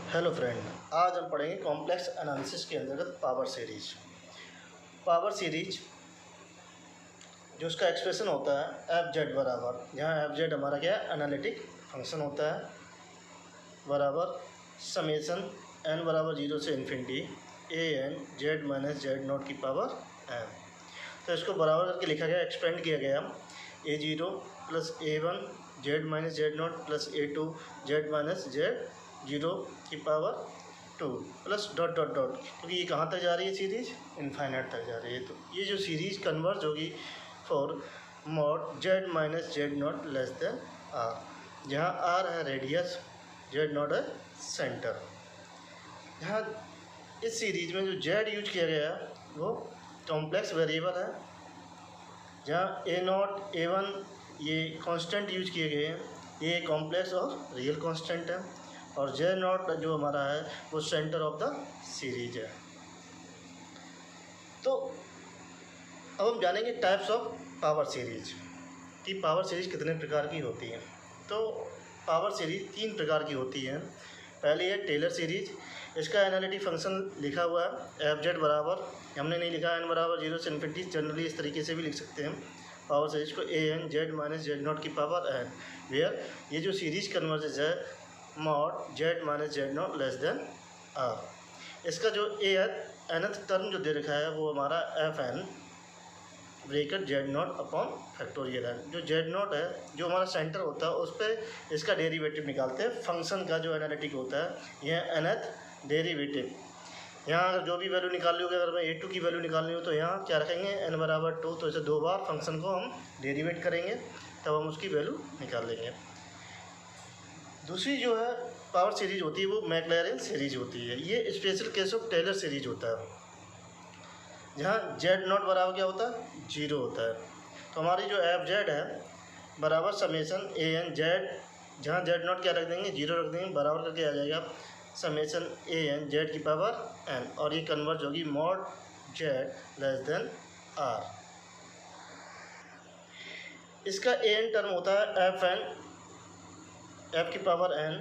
Hello friend, आज हम पढ़ेंगे कॉम्प्लेक्स एनालिसिस के अंतर्गत पावर सीरीज। पावर सीरीज जो उसका एक्सप्रेशन होता है एफ जेड बराबर, जहाँ एफ जेड हमारा क्या है, एनालिटिक फंक्शन होता है, बराबर समेसन एन बराबर 0 से infinity A N Z minus Z not की पावर एन। तो इसको बराबर करके लिखा गया, एक्सपेंड किया गया A0 plus A1 Z minus Z not plus A2 Z minus Z 0 की power 2 plus dot dot dot, क्योंकि ये कहाँ तक जा रही है सीरीज, इनफाइनाइट तक जा रही है। तो ये जो सीरीज कन्वर्ज होगी for mod Z minus Z not less than r, जहाँ आर है रेडियस, जेड नॉट है सेंटर। यहाँ इस सीरीज में जो जेड यूज किया गया है वो कॉम्प्लेक्स वेरिएबल है, जहाँ ए नॉट A1 ये कांस्टेंट यूज किए गए हैं, ये कॉम्प्लेक्स और रियल कांस्टेंट है, और जे नॉट जो हमारा है वो सेंटर ऑफ द सीरीज है। तो अब हम जानेंगे टाइप्स ऑफ पावर सीरीज कि पावर सीरीज कितने प्रकार की होती है। तो पावर सीरीज 3 प्रकार की होती है। पहली है टेलर सीरीज, इसका एनालिटिक फंक्शन लिखा हुआ है एफ जेड बराबर, हमने नहीं लिखा एन बराबर 0 से इन्फिनिटी, जनरली इस तरीके से भी लिख सकते हैं पावर सीरीज को A N Z minus Z not की पावर एन, वेयर ये जो सीरीज कन्वर्जेस है mod Z minus Z not less than are. इसका जो nth टर्म जो दे रखा है वो हमारा F N bracket Z not upon factorial है। जो जेड नॉट है जो हमारा सेंटर होता है उस पर इसका डेरिवेटिव निकालते हैं, फंक्शन का जो एनालिटिक होता है यह nth डेरिवेटिव। यहाँ अगर जो भी वैल्यू निकालनी होगी, अगर मैं A2 की वैल्यू निकालनी हो तो यहाँ क्या रखेंगे n बराबर 2, तो इसे 2 बार फंक्शन को हम डेरिवेट करेंगे तब हम उसकी वैल्यू निकाल लेंगे। दूसरी जो है पावर सीरीज होती है वो मैक्लैरेन सीरीज होती है। ये special case of Taylor series होता है, जहाँ जेड नॉट बराबर क्या होता है, 0 होता है। तो हमारी जो एफ जेड है बराबर समेसन ए एन जेड, जहाँ जेड नॉट क्या रख देंगे, 0 रख देंगे, बराबर करके आ जाएगा समेसन ए एन जेड की पावर एन, और ये कन्वर्ज होगी mod z less than are. इसका ए एन टर्म होता है एफ एन एफ की power n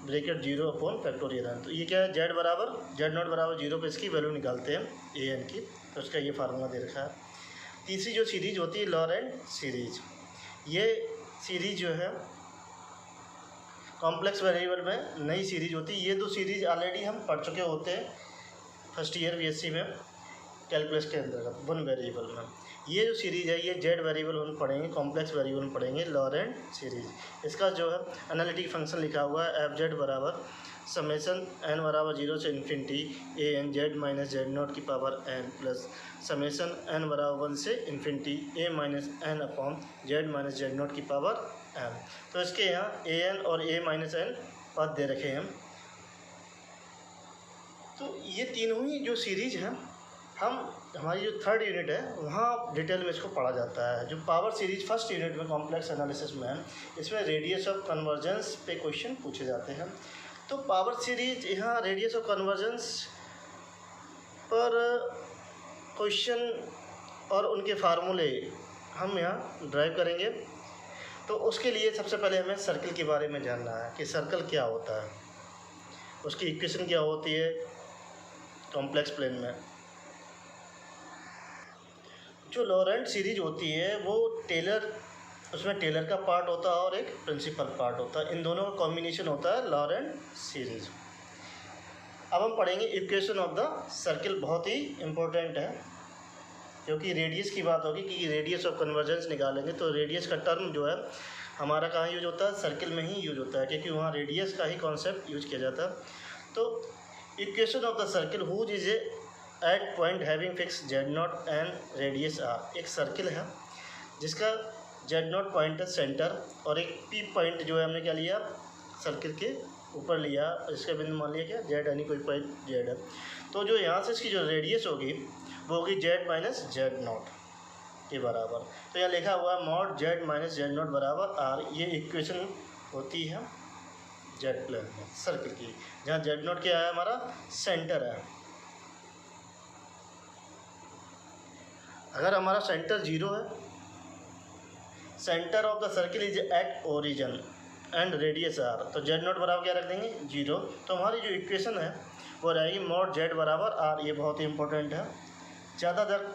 bracket 0 upon factorial n. तो ये क्या है, जेड बराबर जेड नॉट बराबर 0 पे इसकी वैल्यू निकालते हैं ए एन की, तो इसका ये फार्मूला दे रखा है। तीसरी जो सीरीज होती है लॉरेंट सीरीज, ये सीरीज जो है कॉम्प्लेक्स वेरिएबल में नई सीरीज होती है। ये 2 सीरीज ऑलरेडी हम पढ़ चुके होते हैं फर्स्ट ईयर बीएससी में कैलकुलस के अंतर्गत 1 वेरिएबल में। ये जो सीरीज है ये जेड वेरिएबल में पढ़ेंगे, कॉम्प्लेक्स वेरिएबल में पढ़ेंगे लॉरेंट सीरीज। इसका जो है एनालिटिक फंक्शन लिखा हुआ है एफ जेड बराबर समेसन एन बराबर 0 से infinity A N Z minus Z not की power N plus summation N बराबर 1 से infinity A minus N upon Z minus Z not की पावर एन। तो इसके यहाँ ए एन और ए माइनस एन पद दे रखे हैं। तो ये तीनों ही जो सीरीज हैं हमारी जो 3rd यूनिट है वहाँ डिटेल में इसको पढ़ा जाता है। जो पावर सीरीज फर्स्ट यूनिट में कॉम्प्लेक्स एनालिसिस में है, इसमें रेडियस ऑफ कन्वर्जेंस पे क्वेश्चन पूछे जाते हैं। तो पावर सीरीज यहाँ रेडियस ऑफ कन्वर्जेंस पर क्वेश्चन और उनके फार्मूले हम यहाँ ड्राइव करेंगे। तो उसके लिए सबसे पहले हमें सर्कल के बारे में जानना है कि सर्कल क्या होता है, उसकी इक्वेशन क्या होती है कॉम्प्लेक्स प्लेन में। जो लॉरेंट सीरीज होती है वो टेलर, उसमें टेलर का पार्ट होता है और एक प्रिंसिपल पार्ट होता है, इन दोनों का कॉम्बिनेशन होता है लॉरेंट सीरीज। अब हम पढ़ेंगे इक्वेशन ऑफ द सर्कल, बहुत ही इम्पोर्टेंट है क्योंकि रेडियस की बात होगी कि रेडियस ऑफ कन्वर्जेंस निकालेंगे। तो रेडियस का टर्म जो है हमारा कहाँ यूज होता है, सर्कल में ही यूज होता है, क्योंकि वहाँ रेडियस का ही कॉन्सेप्ट यूज किया जाता है। तो equation of the circle whose is at point having fix z naught and radius r. एक सर्कल है जिसका जेड नॉट पॉइंट है सेंटर, और एक पी पॉइंट जो है हमने क्या लिया, सर्कल के ऊपर लिया, इसका बिंदु मान लिया क्या, जेड यानी कोई पॉइंट जेड है। तो जो यहाँ से इसकी जो रेडियस होगी वो होगी जेड माइनस जेड नॉट के बराबर। तो यहाँ लिखा हुआ है mod Z minus Z naught बराबर आर। ये इक्वेशन होती है जेड प्लेन में सर्कल की, जहाँ जेड नॉट क्या है, हमारा सेंटर है। अगर हमारा सेंटर 0 है, centre of the circle is at origin, and radius r, तो जेड नॉट बराबर क्या रख देंगे 0। तो हमारी जो इक्वेशन है वो रहेगी मॉड जेड बराबर आर। ये बहुत ही इंपॉर्टेंट है, ज़्यादातर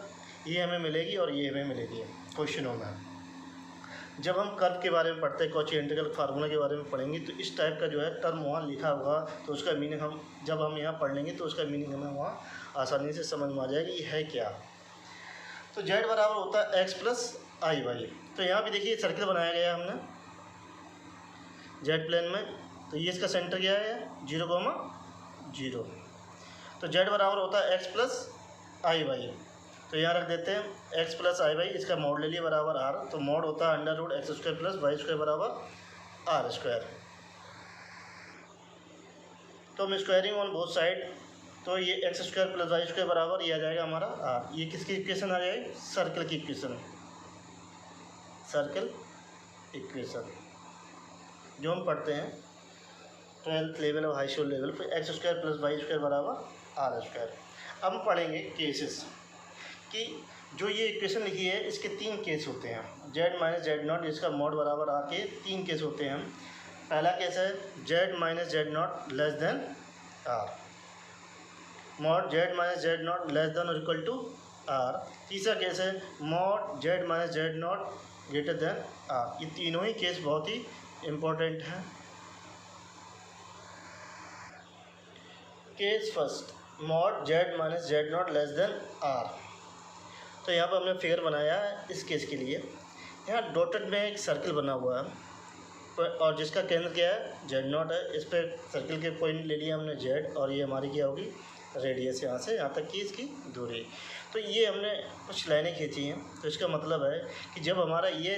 ये हमें मिलेगी और ये हमें मिलेगी क्वेश्चनों में। जब हम कर्व के बारे में पढ़ते हैं, कॉची इंटीग्रल फार्मूला के बारे में पढ़ेंगे, तो इस टाइप का जो है टर्म वहाँ लिखा होगा, तो उसका मीनिंग हम जब हम यहाँ पढ़ लेंगे तो उसका मीनिंग हमें वहाँ आसानी से समझ में आ जाएगा ये है क्या। तो जेड बराबर होता है एक्स प्लस आई वाई। तो यहाँ भी देखिए सर्किल बनाया गया हमने जेड प्लेन में, तो ये इसका सेंटर क्या है 0,0। तो जेड बराबर होता है एक्स प्लस आई वाई, तो यहाँ रख देते हैं एक्स प्लस आई वाई, इसका मॉड ले लिए बराबर आर। तो मॉड होता है under root x square plus y square बराबर आर स्क्वायर। तो हम स्क्वायरिंग ऑन बोथ साइड, तो ये x square plus y square बराबर ये आ जाएगा हमारा आर। ये किसकी इक्वेशन आ जाएगी, सर्कल की इक्वेशन, सर्कल इक्वेशन जो हम पढ़ते हैं 12th लेवल और हाई स्कूल लेवल पे, x square plus y square बराबर आर स्क्वायर। अब हम पढ़ेंगे केसेस कि जो ये इक्वेशन लिखी है इसके 3 केस होते हैं, जेड माइनस जेड नॉट इसका मॉड बराबर आर के 3 केस होते हैं। पहला केस है z minus Z not less than r, mod Z minus Z not less than और इक्वल टू आर। तीसरा केस है mod Z minus Z naught greater than r. ये तीनों ही केस बहुत ही इम्पोर्टेंट हैं। Case first, mod Z minus Z not less than r. तो यहाँ पर हमने फिगर बनाया है इस केस के लिए। यहाँ डॉटेड में एक सर्कल बना हुआ है और जिसका केंद्र क्या है जेड नॉट है। इस पर सर्कल के पॉइंट ले लिया हमने जेड, और ये हमारी क्या होगी रेडियस, यहाँ से यहाँ तक की इसकी दूरी। तो ये हमने कुछ लाइनें खींची हैं, तो इसका मतलब है कि जब हमारा ये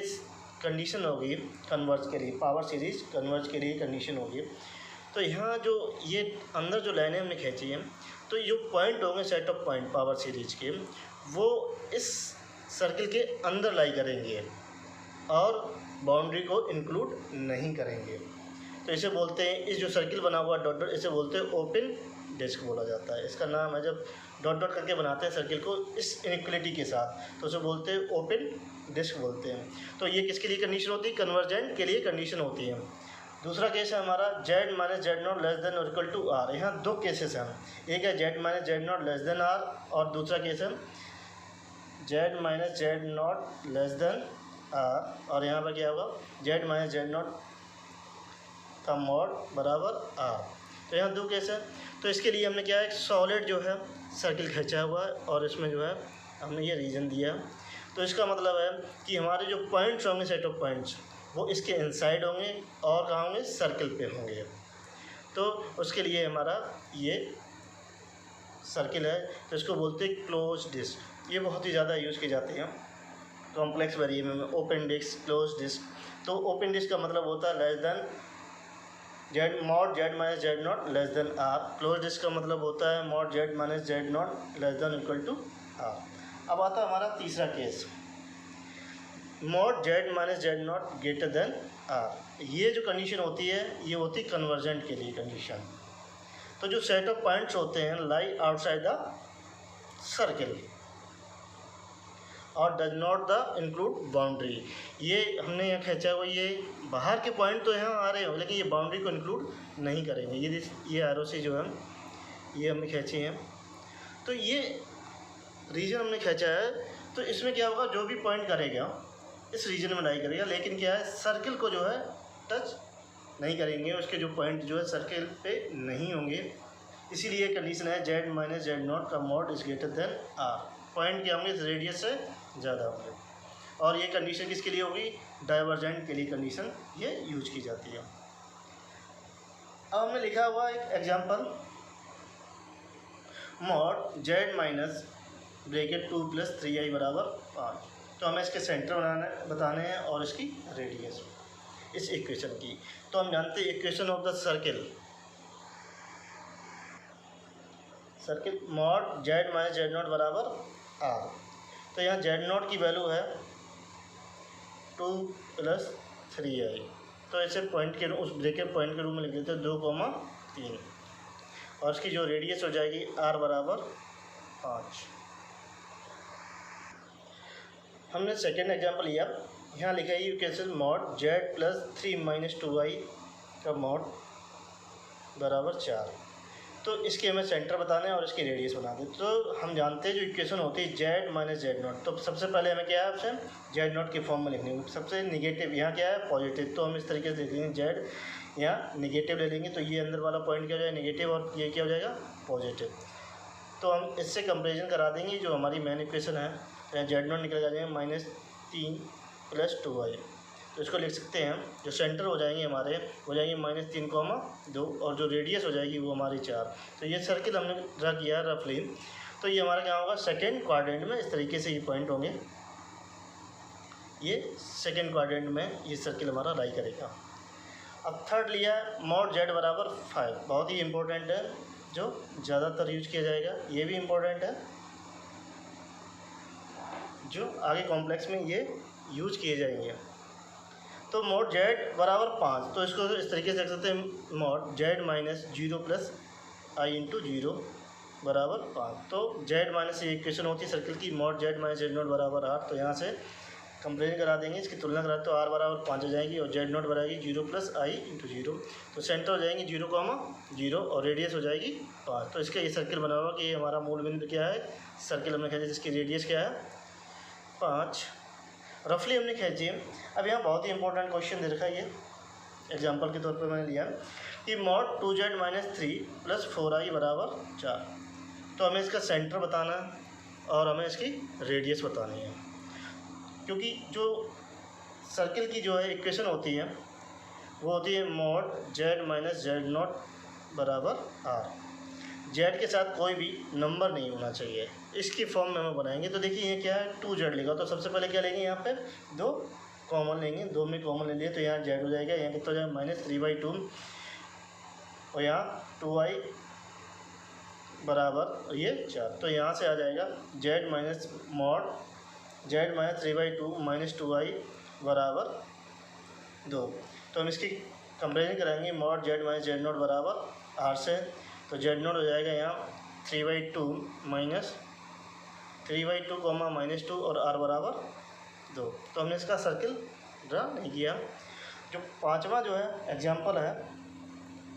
कंडीशन होगी कन्वर्ज के लिए, पावर सीरीज कन्वर्ज के लिए कंडीशन होगी, तो यहाँ जो ये अंदर जो लाइनें हमने खींची हैं, तो जो पॉइंट होंगे set of point power series के, वो इस सर्कल के अंदर लाई करेंगे और बाउंड्री को इंक्लूड नहीं करेंगे। तो इसे बोलते हैं, इस जो सर्किल बना हुआ डॉट डॉट, इसे बोलते हैं ओपन डिस्क बोला जाता है। इसका नाम है जब डॉट डॉट करके बनाते हैं सर्किल को इस इनइक्वलिटी के साथ, तो उसे बोलते हैं ओपन डिस्क बोलते हैं। तो ये किसके लिए कंडीशन होती है, कन्वर्जेंट के लिए कंडीशन होती है। दूसरा केस है हमारा z minus Z not less than और इक्वल टू आर। यहाँ 2 केसेस हैं, एक है z minus Z not less than r और दूसरा केस है z minus Z not less than r, और यहाँ पर क्या होगा जेड माइनस जेड नॉट का मॉड बराबर आर। तो यहाँ 2 केस है। तो इसके लिए हमने क्या है, एक सॉलिड जो है सर्किल खींचा हुआ है और इसमें जो है हमने ये रीजन दिया। तो इसका मतलब है कि हमारे जो पॉइंट्स होंगे सेट ऑफ पॉइंट्स, वो इसके इनसाइड होंगे और कहाँ होंगे, सर्कल पे होंगे। तो उसके लिए हमारा ये सर्किल है, तो इसको बोलते हैं क्लोज डिस्क। ये बहुत ही ज़्यादा यूज़ की जाती है कॉम्प्लेक्स वेरिएबल में, ओपन डिस्क क्लोज डिस्क। तो ओपन डिस्क का मतलब होता है less than z mod Z minus Z not less than r. Close disc का मतलब होता है mod Z minus Z not less than equal to r. अब आता है हमारा तीसरा case, mod Z minus Z naught greater than r. ये जो कंडीशन होती है ये होती है कन्वर्जेंट के लिए कंडीशन। तो जो सेट ऑफ पॉइंट्स होते हैं लाई आउटसाइड द सर्किल और does not the include boundary. ये हमने यहाँ खींचा हुआ, ये बाहर के पॉइंट तो यहाँ आ रहे हो लेकिन ये बाउंड्री को इंक्लूड नहीं करेंगे। ये आरओसी जो है ये हमने खींची है, तो ये रीजन हमने खींचा है। तो इसमें क्या होगा, जो भी पॉइंट करेगा इस रीजन में लाई करेगा, लेकिन क्या है सर्किल को जो है टच नहीं करेंगे, उसके जो पॉइंट जो है सर्किल पे नहीं होंगे। इसीलिए कंडीशन है जेड माइनस जेड नॉट का mod is greater than r. Point क्या होंगे, इस रेडियस से ज़्यादा होंगे। और ये कंडीशन किसके लिए होगी, डाइवर्जेंट के लिए कंडीशन ये यूज की जाती है। अब हमने लिखा हुआ एक example, mod Z minus bracket 2 + 3i बराबर 5। तो हमें इसके सेंटर बताने हैं और इसकी रेडियस इस इक्वेशन की। तो हम जानते हैं equation of the circle mod Z minus Z naught बराबर आर। तो यहाँ जेड नॉट की वैल्यू है 2 + 3i। तो ऐसे पॉइंट के उस ब्रैकेट पॉइंट के रूप में लिख देते हैं 2,3, और इसकी जो रेडियस हो जाएगी आर बराबर 5। हमने सेकेंड एग्जांपल लिया, यहाँ लिखा है equation mod Z plus 3 minus 2i का मॉड बराबर 4। तो इसके हमें सेंटर बताना है और इसकी रेडियस बनाना है। तो हम जानते हैं जो इक्वेशन होती है जेड माइनस जेड नॉट, तो सबसे पहले हमें क्या है ऑप्शन जेड नॉट की फॉर्म में लिखनी है। सबसे निगेटिव यहाँ क्या है पॉजिटिव, तो हम इस तरीके से लिख लेंगे जेड यहाँ निगेटिव ले लेंगे, तो ये अंदर वाला पॉइंट क्या हो जाएगा निगेटिव और ये क्या हो जाएगा पॉजिटिव। तो हम इससे कंपेरिजन करा देंगे जो हमारी मेन इक्वेशन है, तो यहाँ जेड नॉट निकल जाएगा -3 + 2i। तो इसको लिख सकते हैं जो सेंटर हो जाएंगे हमारे हो जाएंगे -3, 2 और जो रेडियस हो जाएगी वो हमारी 4। तो ये सर्किल हमने ड्रा किया रफली। तो ये हमारा क्या होगा सेकेंड क्वाड्रेंट में इस तरीके से ये पॉइंट होंगे, ये सेकेंड क्वाड्रेंट में ये सर्किल हमारा लाई करेगा। अब थर्ड लिया मॉड जेड बराबर 5, बहुत ही इंपॉर्टेंट है जो ज़्यादातर यूज किया जाएगा, ये भी इम्पोर्टेंट है जो आगे कॉम्प्लेक्स में ये यूज किए जाएंगे। तो मॉड जेड बराबर 5, तो इसको इस तरीके से देख सकते हैं मॉड जेड माइनस 0 + i × 0 बराबर 5। तो जेड माइनस ये इक्वेशन होती है सर्किल की mod Z minus Z naught बराबर 8। तो यहाँ से कंपेयर करा देंगे, इसकी तुलना करा तो r बराबर 5 हो जाएगी और जेड नॉट बराएगी 0 + i × 0। तो सेंटर हो जाएंगे 0, और रेडियस हो जाएगी 5। तो इसका ये सर्किल बना हुआ कि हमारा मूल बिंदु क्या है सर्किल हमने खींचा जिसकी रेडियस क्या है 5 रफली हमने खींची। अब यहाँ बहुत ही इंपॉर्टेंट क्वेश्चन दे रखा है, ये एग्जांपल के तौर पे मैंने लिया कि मॉड 2z - 3 + 4i बराबर 4। तो हमें इसका सेंटर बताना है और हमें इसकी रेडियस बतानी है, क्योंकि जो सर्किल की जो है इक्वेशन होती है वो होती है mod Z minus Z naught बराबर r। जेड के साथ कोई भी नंबर नहीं होना चाहिए, इसकी फॉर्म में हम बनाएंगे। तो देखिए ये क्या है 2z लेगा, तो सबसे पहले क्या लेंगे यहाँ पे 2 कॉमन लेंगे, 2 में कॉमन ले लिए तो यहाँ z हो जाएगा, यहाँ कितना हो जाएगा -3/2 और यहाँ 2i बराबर ये 4। तो यहाँ से आ जाएगा z minus mod z minus 3/2 - 2i बराबर 2। तो हम इसकी कंपेरिजन कराएंगे mod Z minus Z naught बराबर r से। तो जेड नॉट हो जाएगा यहाँ 3/2 -2 और r बराबर 2। तो हमने इसका सर्किल ड्रा नहीं किया। जो पांचवा जो है एग्जाम्पल है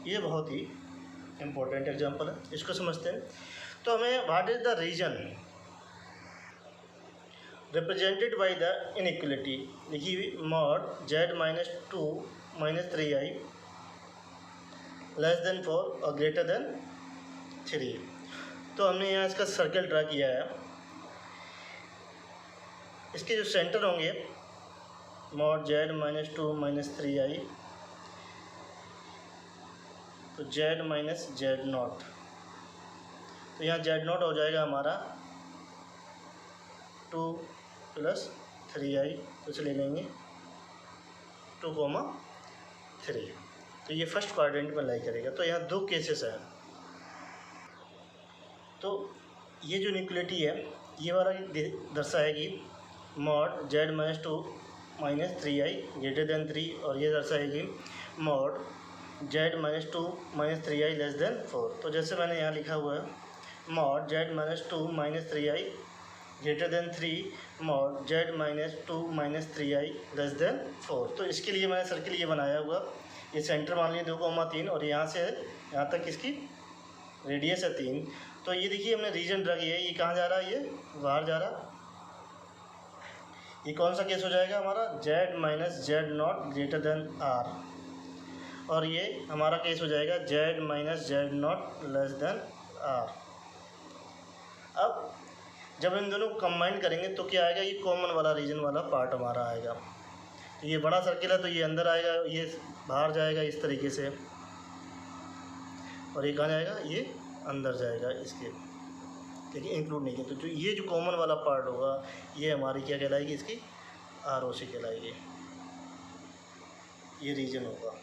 ये बहुत ही इम्पोर्टेंट एग्जाम्पल है, इसको समझते हैं। तो हमें what is the region represented by the inequality लिखी हुई मॉड जेड -2 - 3i <4 और greater 3। तो हमने यहाँ इसका सर्कल ड्रा किया है। इसके जो सेंटर होंगे मॉड जेड -2 - 3i तो जेड माइनस जेड नॉट, तो यहाँ जेड नॉट हो जाएगा हमारा 2 + 3i, तो इसे ले लेंगे 2, 3। तो ये फर्स्ट क्वाड्रेंट में लाई करेगा। तो यहाँ 2 केसेस हैं। तो ये जो इनइक्वलिटी है ये वाला दर्शाएगी मॉड जेड -2 - 3i greater 3, और ये दर्शाएगी मॉड जेड -2 - 3i <4। तो जैसे मैंने यहाँ लिखा हुआ है mod Z -2 - 3i greater 3 mod Z -2 - 3i <4। तो इसके लिए मैंने सर्किल ये बनाया हुआ, ये सेंटर मान लीजिए 2,3 और यहाँ से यहाँ तक इसकी रेडियस है 3। तो ये देखिए हमने रीजन ड्रा किया है, ये कहाँ जा रहा है, ये बाहर जा रहा। ये कौन सा केस हो जाएगा हमारा z minus Z not greater r, और ये हमारा केस हो जाएगा Z minus Z not r। अब जब इन दोनों को कंबाइन करेंगे तो क्या आएगा, ये कॉमन वाला रीजन वाला पार्ट हमारा आएगा। तो ये बड़ा सर्किल है तो ये अंदर आएगा, ये बाहर जाएगा इस तरीके से, और ये कहाँ जाएगा, ये अंदर जाएगा इसके, लेकिन इंक्लूड नहीं किया। तो जो ये जो कॉमन वाला पार्ट होगा ये हमारी क्या कहलाएगी, इसकी ROC कहलाएगी, ये रीजन होगा।